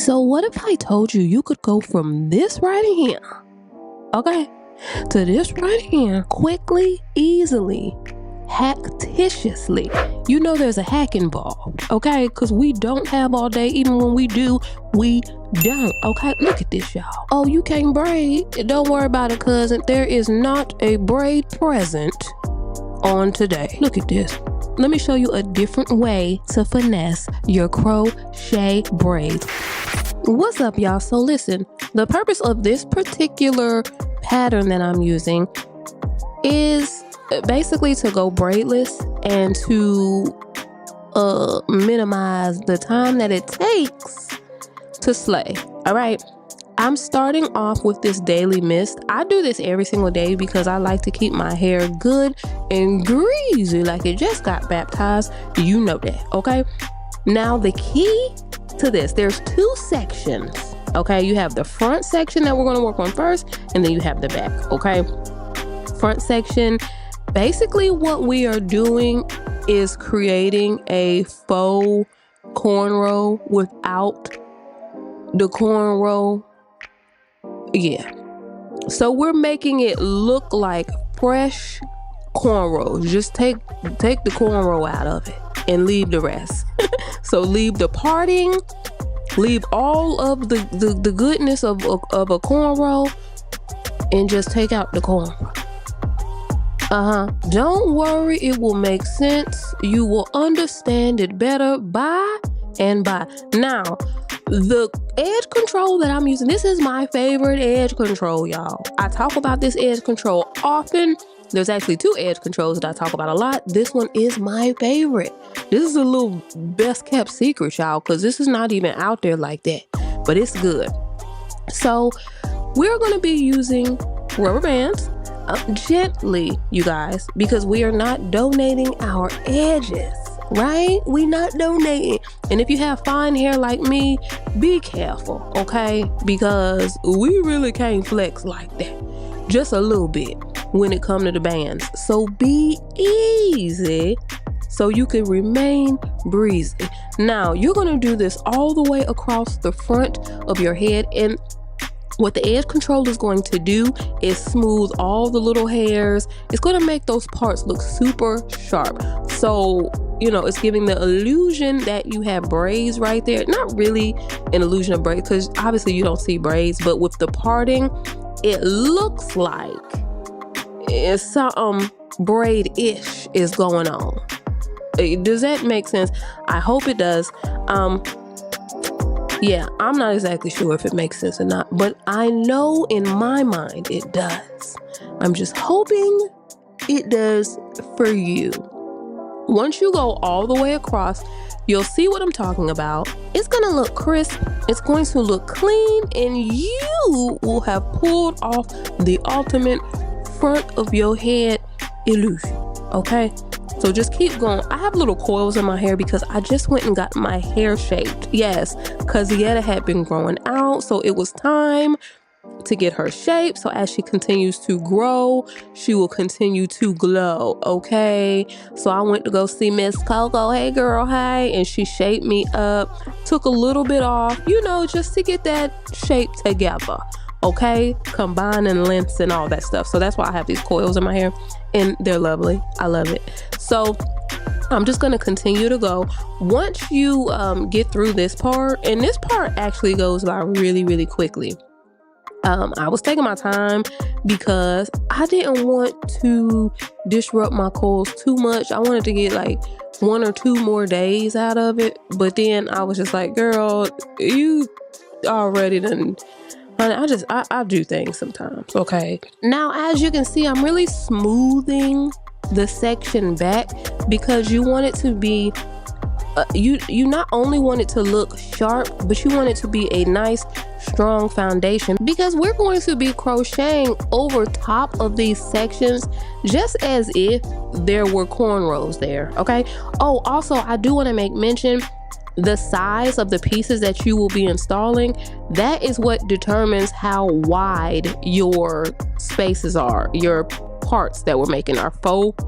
So what if I told you you could go from this right here, okay, to this right here quickly, easily, hackticiously? You know there's a hack involved, okay? Because we don't have all day. Even when we do, we don't, okay? Look at this, y'all. Oh, you can't braid? Don't worry about it, cousin. There is not a braid present on today. Look at this. Let me show you a different way to finesse your crochet braids. What's up, y'all? So listen, the purpose of this particular pattern that I'm using is basically to go braidless and to minimize the time that it takes to slay. All right, I'm starting off with this daily mist. I do this every single day because I like to keep my hair good and greasy like it just got baptized. You know that, okay? Now the key to this, there's two sections, okay? You have the front section that we're going to work on first, and then you have the back, okay? Front section, basically what we are doing is creating a faux cornrow without the cornrow. Yeah, so we're making it look like fresh cornrows. Just take the cornrow out of it and leave the rest. So leave the parting, leave all of the goodness of a cornrow, and just take out the cornrow. Don't worry, it will make sense. You will understand it better by and by. Now, the edge control that I'm using, this is my favorite edge control, y'all. I talk about this edge control often. There's actually two edge controls that I talk about a lot. This one is my favorite. This is a little best kept secret, y'all, because this is not even out there like that, but it's good. So we're going to be using rubber bands gently, you guys, because we are not donating our edges, right? We're not donating. And if you have fine hair like me, be careful, okay? Because we really can't flex like that. Just a little bit when it comes to the bands. So be easy so you can remain breezy. Now, you're going to do this all the way across the front of your head, and what the edge control is going to do is smooth all the little hairs. It's going to make those parts look super sharp. So, you know, it's giving the illusion that you have braids right there. Not really an illusion of braids, because obviously you don't see braids, but with the parting, it looks like it's something braid-ish is going on. Does that make sense? I hope it does. Yeah, I'm not exactly sure if it makes sense or not, but I know in my mind it does. I'm just hoping it does for you. Once you go all the way across, you'll see what I'm talking about. It's gonna look crisp, it's going to look clean, and you will have pulled off the ultimate front of your head illusion, okay? So just keep going. I have little coils in my hair because I just went and got my hair shaped. Yes, because 𝐻𝐿𝐼 had been growing out, so it was time to get her shape. So as she continues to grow, she will continue to glow, okay? So I went to go see Miss Coco. Hey girl, hey. And she shaped me up, took a little bit off, you know, just to get that shape together, okay? Combining lengths and all that stuff. So that's why I have these coils in my hair, and they're lovely. I love it. So I'm just going to continue to go. Once you get through this part, and this part actually goes by really, really quickly. I was taking my time because I didn't want to disrupt my coils too much. I wanted to get like 1 or 2 more days out of it. But then I was just like, girl, you already done. I do things sometimes, okay? Now, as you can see, I'm really smoothing the section back because you want it to be, you not only want it to look sharp, but you want it to be a nice, strong foundation, because we're going to be crocheting over top of these sections just as if there were cornrows there, okay? Oh, also, I do want to make mention, the size of the pieces that you will be installing, that is what determines how wide your spaces are. Your parts that we're making are faux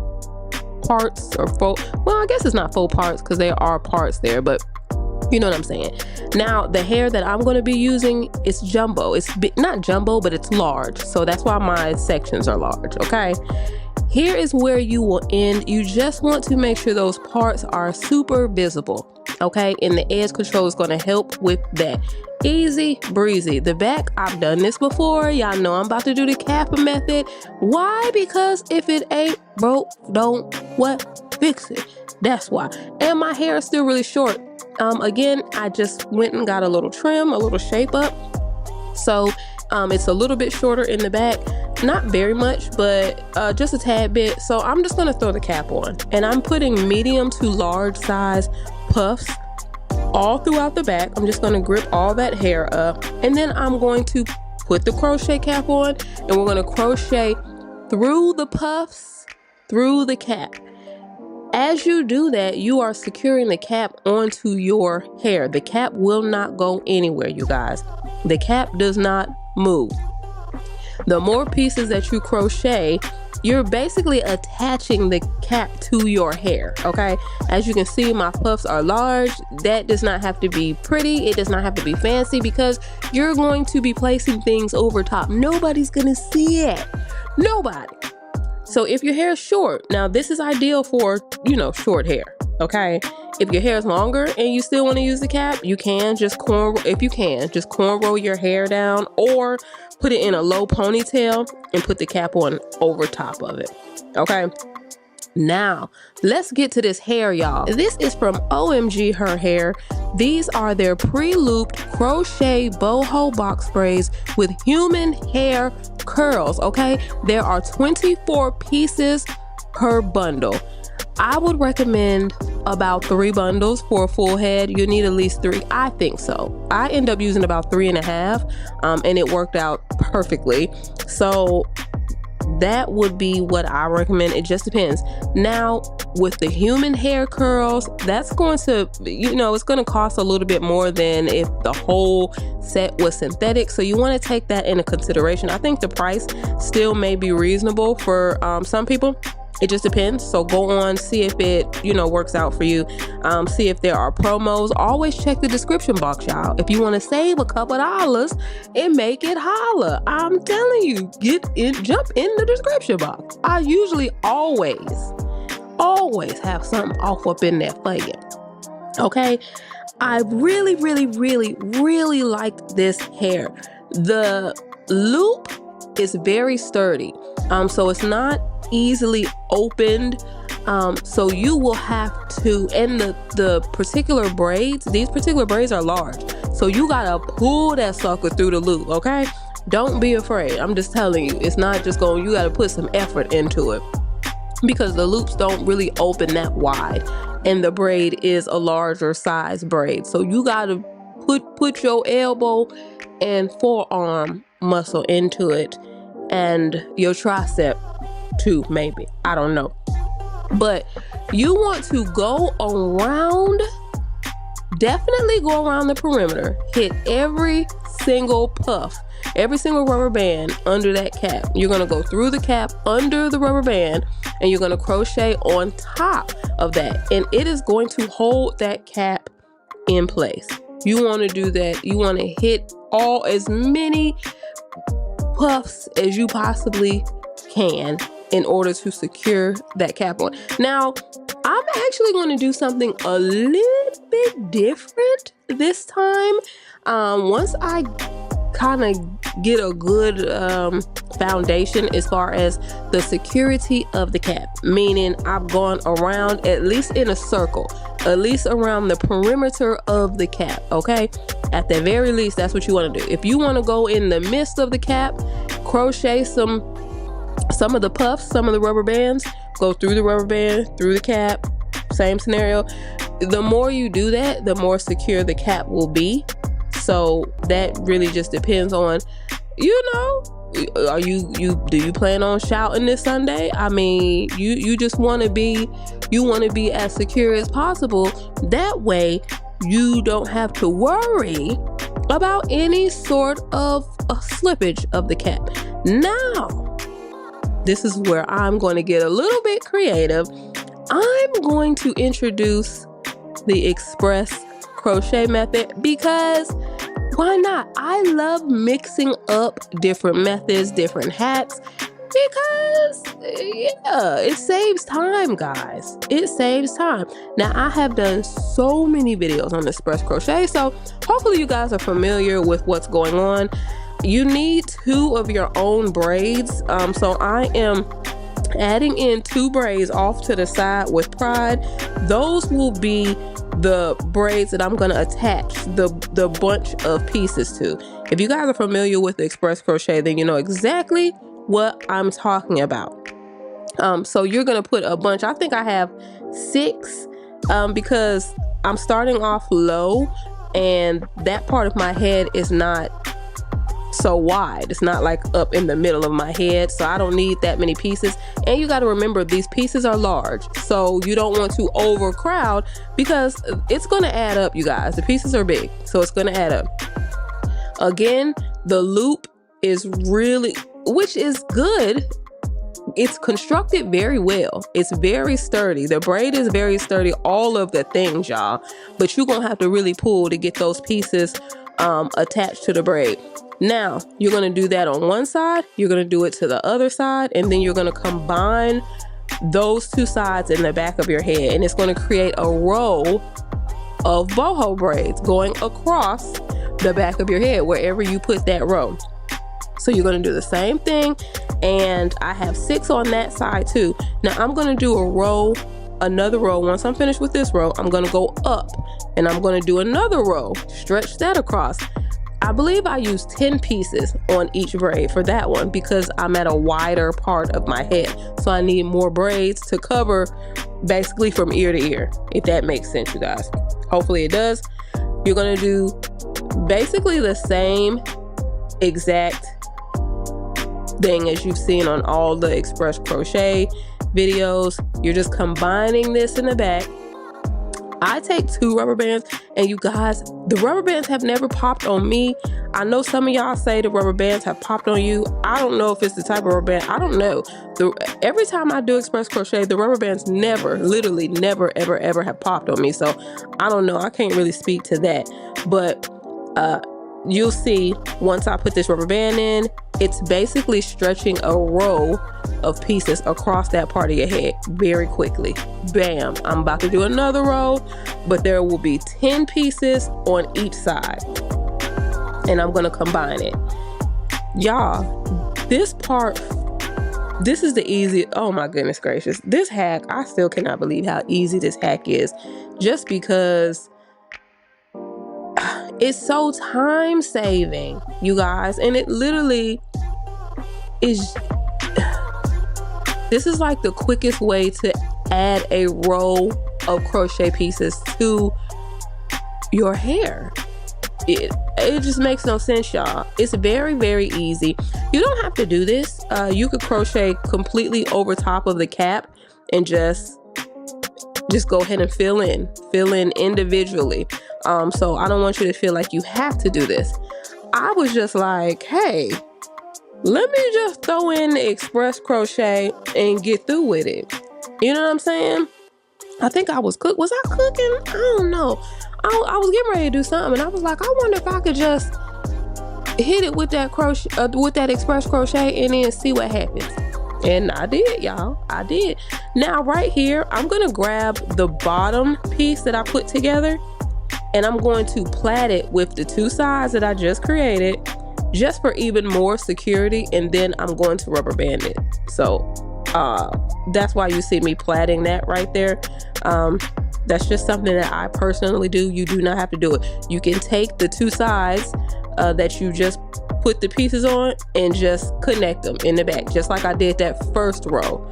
parts, or faux, well, I guess it's not faux parts because there are parts there, but You know what I'm saying? Now, the hair that I'm going to be using is jumbo. It's not jumbo, but it's large. So that's why my sections are large, okay? Here is where you will end. You just want to make sure those parts are super visible, okay? And the edge control is going to help with that. Easy breezy. The back, I've done this before. Y'all know I'm about to do the kappa method. Why? Because if it ain't broke, don't fix it. That's why. And my hair is still really short. Again, I just went and got a little trim, a little shape up. So it's a little bit shorter in the back. Not very much, but just a tad bit. So I'm just going to throw the cap on. And I'm putting medium to large size puffs all throughout the back. I'm just going to grip all that hair up. And then I'm going to put the crochet cap on. And we're going to crochet through the puffs, through the cap. As you do that, you are securing the cap onto your hair. The cap will not go anywhere, you guys. The cap does not move. The more pieces that you crochet, you're basically attaching the cap to your hair, okay? As you can see, my puffs are large. That does not have to be pretty. It does not have to be fancy because you're going to be placing things over top. Nobody's gonna see it. Nobody. So if your hair is short, now this is ideal for, you know, short hair, okay? If your hair is longer and you still want to use the cap, you can just cornrow your hair down or put it in a low ponytail and put the cap on over top of it, okay? Now, let's get to this hair, y'all. This is from OMGHerHair. These are their pre-looped crochet boho box braids with human hair curls, okay? There are 24 pieces per bundle. I would recommend about 3 bundles for a full head. You need at least 3. I think so. I end up using about 3.5, and it worked out perfectly. So that would be what I recommend. It just depends. Now, with the human hair curls, that's going to, you know, it's going to cost a little bit more than if the whole set was synthetic. So you want to take that into consideration. I think the price still may be reasonable for some people. It just depends. So go on, see if it, you know, works out for you. See if there are promos. Always check the description box, y'all. If you want to save a couple dollars and make it holla, I'm telling you, jump in the description box. I usually always have something off up in there for you. Okay. I really like this hair. The loop is very sturdy. So it's not easily opened, so you will have to, and the particular braids, these particular braids are large, so you gotta pull that sucker through the loop, okay? Don't be afraid. I'm just telling you, it's not just going, you gotta put some effort into it because the loops don't really open that wide and the braid is a larger size braid, so you gotta put your elbow and forearm muscle into it and your tricep too, maybe, I don't know, but you want to go around, definitely go around the perimeter, hit every single puff, every single rubber band under that cap. You're going to go through the cap, under the rubber band, and you're going to crochet on top of that, and it is going to hold that cap in place. You want to do that. You want to hit as many puffs as you possibly can in order to secure that cap on. Now, I'm actually going to do something a little bit different this time. Once I kind of get a good foundation as far as the security of the cap, meaning I've gone around, at least in a circle, at least around the perimeter of the cap, okay? At the very least, that's what you want to do. If you want to go in the midst of the cap, crochet some of the puffs, some of the rubber bands, go through the rubber band, through the cap, same scenario. The more you do that, the more secure the cap will be. So that really just depends on, you know, do you plan on shouting this Sunday? I mean, you just want to be as secure as possible. That way you don't have to worry about any sort of a slippage of the cap. Now, this is where I'm going to get a little bit creative. I'm going to introduce the express crochet method because why not? I love mixing up different methods, different hacks, because yeah, it saves time, guys. It saves time. Now, I have done so many videos on express crochet, so hopefully you guys are familiar with what's going on. You need 2 of your own braids. So I am adding in 2 braids off to the side with pride. Those will be the braids that I'm going to attach the bunch of pieces to. If you guys are familiar with the express crochet, then you know exactly what I'm talking about. So you're going to put a bunch. I think I have 6 because I'm starting off low and that part of my head is not so wide. It's not like up in the middle of my head, so I don't need that many pieces. And you got to remember, these pieces are large, so you don't want to overcrowd because it's going to add up, you guys. The pieces are big, so it's going to add up. Again, the loop is really, which is good. It's constructed very well. It's very sturdy. The braid is very sturdy, all of the things, y'all, but you're gonna have to really pull to get those pieces attached to the braid. Now, you're going to do that on one side, you're going to do it to the other side, and then you're going to combine those 2 sides in the back of your head, and it's going to create a row of boho braids going across the back of your head wherever you put that row. So you're going to do the same thing, and I have 6 on that side too. Now I'm going to do a row, another row. Once I'm finished with this row, I'm going to go up and I'm going to do another row, stretch that across. I believe I used 10 pieces on each braid for that one because I'm at a wider part of my head. So I need more braids to cover basically from ear to ear, if that makes sense, you guys. Hopefully it does. You're going to do basically the same exact thing as you've seen on all the express crochet videos. You're just combining this in the back. I take 2 rubber bands, and you guys, the rubber bands have never popped on me. I know some of y'all say the rubber bands have popped on you. I don't know if it's the type of rubber band. I don't know. Every time I do express crochet, the rubber bands never, literally never, ever, ever have popped on me. So I don't know. I can't really speak to that. But you'll see once I put this rubber band in, it's basically stretching a row of pieces across that part of your head very quickly. Bam, I'm about to do another row, but there will be 10 pieces on each side, and I'm gonna combine it. Y'all, this part, this is the easy, oh my goodness gracious, this hack, I still cannot believe how easy this hack is, just because it's so time saving, you guys. And it literally is, this is like the quickest way to add a row of crochet pieces to your hair. It just makes no sense, y'all. It's very, very easy. You don't have to do this. You could crochet completely over top of the cap and just go ahead and fill in individually. So I don't want you to feel like you have to do this. I was just like, hey, let me just throw in the express crochet and get through with it. You know what I'm saying? I think I was was I cooking? I don't know. I was getting ready to do something, and I was like, I wonder if I could just hit it with that crochet, with that express crochet, and then see what happens. And I did, y'all. I did. Now, right here, I'm gonna grab the bottom piece that I put together, and I'm going to plait it with the 2 sides that I just created, just for even more security, and then I'm going to rubber band it. So that's why you see me plaiting that right there. That's just something that I personally do. You do not have to do it. You can take the 2 sides that you just put the pieces on and just connect them in the back, just like I did that first row.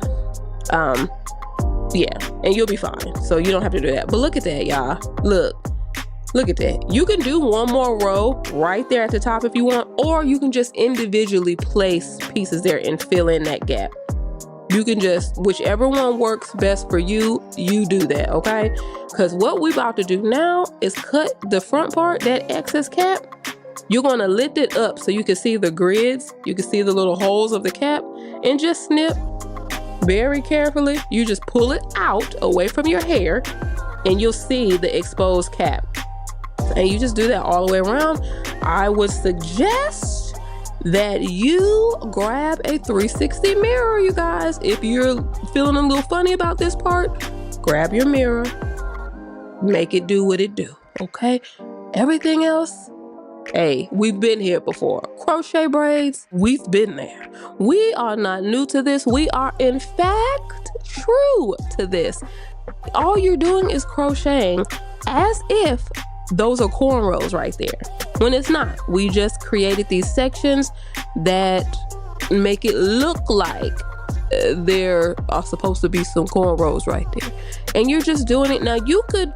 Yeah, and you'll be fine. So you don't have to do that. But look at that, y'all. Look at that. You can do one more row right there at the top if you want, or you can just individually place pieces there and fill in that gap. You can just, whichever one works best for you, you do that, okay? Because what we're about to do now is cut the front part, that excess cap. You're gonna lift it up so you can see the grids, you can see the little holes of the cap, and just snip very carefully. You just pull it out away from your hair, and you'll see the exposed cap. and you just do that all the way around. I would suggest that you grab a 360 mirror, you guys. If you're feeling a little funny about this part, grab your mirror, make it do what it do, okay? Everything else, hey, we've been here before. Crochet braids, we've been there. We are not new to this. We are, in fact, true to this. All you're doing is crocheting as if those are cornrows right there, when it's not. We just created these sections that make it look like there are supposed to be some cornrows right there. And you're just doing it. Now you can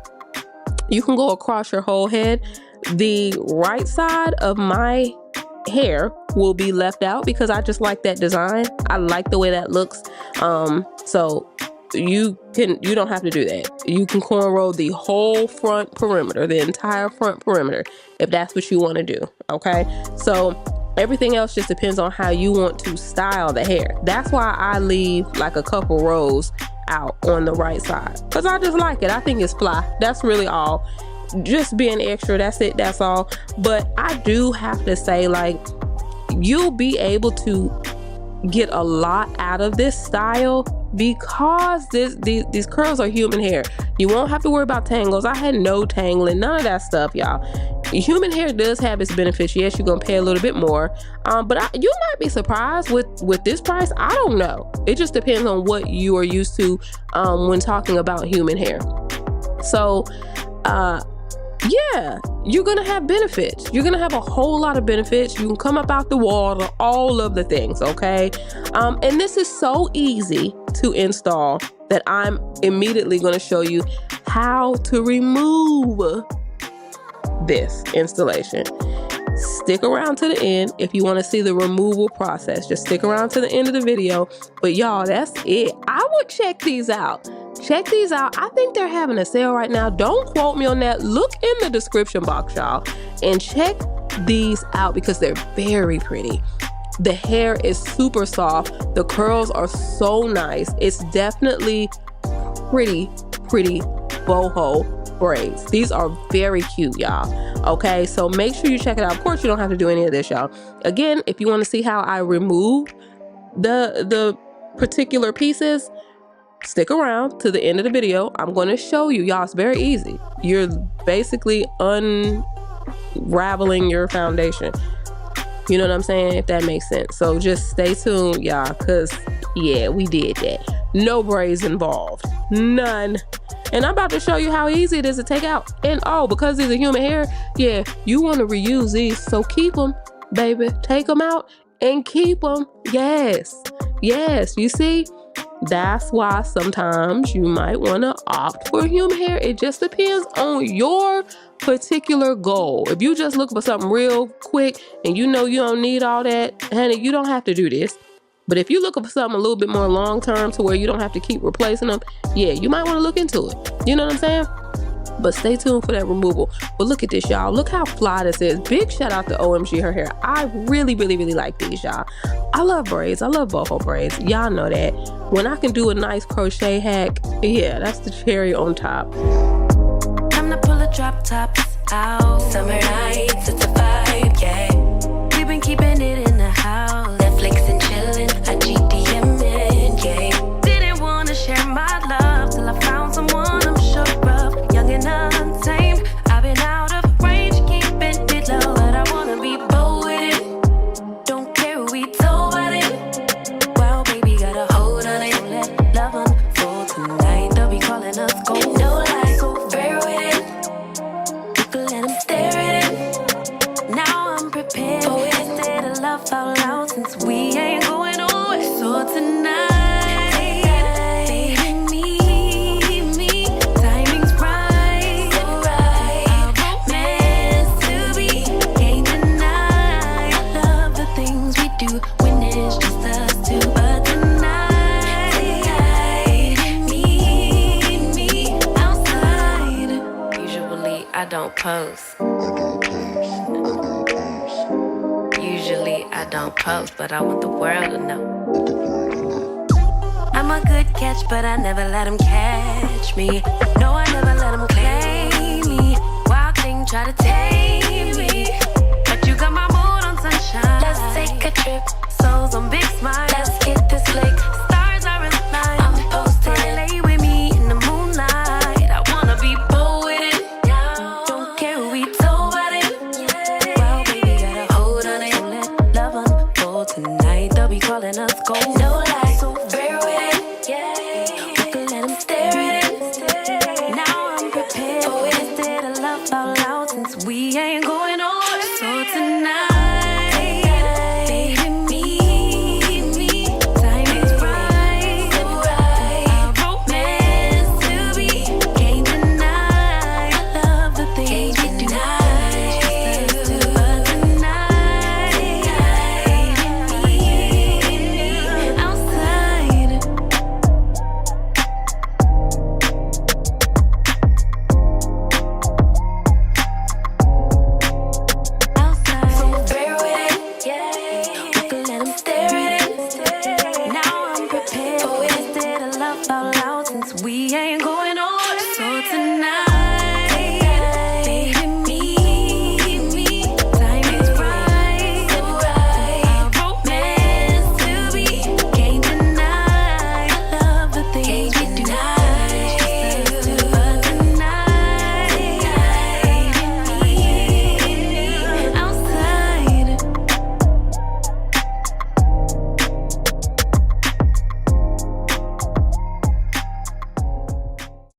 go across your whole head. The right side of my hair will be left out because I just like that design. I like the way that looks. So you don't have to do that. You can cornrow the whole front perimeter, the entire front perimeter, if that's what you want to do, okay? So everything else just depends on how you want to style the hair. That's why I leave like a couple rows out on the right side, because I just like it. I think it's fly. That's really all. Just being extra, that's it, that's all. But I do have to say, like, you'll be able to get a lot out of this style because these curls are human hair. You won't have to worry about tangles. I had no tangling, none of that stuff, y'all. Human hair does have its benefits. Yes, you're gonna pay a little bit more, but you might be surprised with this price. I don't know. It just depends on what you are used to when talking about human hair. So yeah, you're gonna have benefits. You're gonna have a whole lot of benefits. You can come up out the water, all of the things, okay? And this is so easy to install that I'm immediately gonna show you how to remove this installation. Stick around to the end if you want to see the removal process. Just stick around to the end of the video. But y'all, that's it. I would check these out. Check these out. I think they're having a sale right now. Don't quote me on that. Look in the description box, y'all, and check these out because they're very pretty. The hair is super soft. The curls are so nice. It's definitely pretty boho braids. These are very cute, y'all. Okay, so make sure you check it out. Of course, you don't have to do any of this, y'all. Again, if you want to see how I remove the particular pieces, stick around to the end of the video. I'm going to show you, y'all. It's very easy. You're basically unraveling your foundation. You know what I'm saying? If that makes sense. So just stay tuned, y'all, because yeah, we did that. No braids involved. None. And I'm about to show you how easy it is to take out. And oh, because these are human hair, yeah, you want to reuse these. So keep them, baby. Take them out and keep them. Yes. Yes. You see? That's why sometimes you might want to opt for human hair. It just depends on your particular goal. If you just look for something real quick and you know you don't need all that, honey, you don't have to do this. But if you're looking for something a little bit more long term to where you don't have to keep replacing them, yeah, you might want to look into it. You know what I'm saying? But stay tuned for that removal. But look at this, y'all. Look how fly this is. Big shout out to OMGHerHair. I really like these, y'all. I love braids. I love boho braids. Y'all know that. When I can do a nice crochet hack, yeah, that's the cherry on top. Time to pull the drop tops out. Summer nights, it's a vibe, yeah. We've been keeping it in the house. Netflix and chilling, I GDMing, yeah. Didn't want to share my love till I found someone I'm sure of. Young and untamed, I've been out of range, keeping it low, but I wanna be bold with it. Don't care who we told about it. Wow, baby, got a hold on it. Let love unfold tonight. They'll be calling us gold. No lies, so fair with it. You can let them stare at it. Now I'm prepared. Oh, instead of love out loud, since we ain't going nowhere. So tonight. I don't post. Usually I don't post, but I want the world to know. I'm a good catch, but I never let them catch me. No, I never let them claim me. Wild thing try to tame me, but you got my mood on sunshine. Let's take a trip, souls on big smiles. Let's hit this lake, stars are in line. I'm posted, lay with me in the moonlight. I wanna be bold with it. Don't care who we told about it. Well, baby, got a hold on it. Let love unfold tonight. They'll be calling us gold. No lie, so fair with it. We can let them stare at it. Now I'm prepared for it. Instead of love out loud, since we ain't going nowhere. So tonight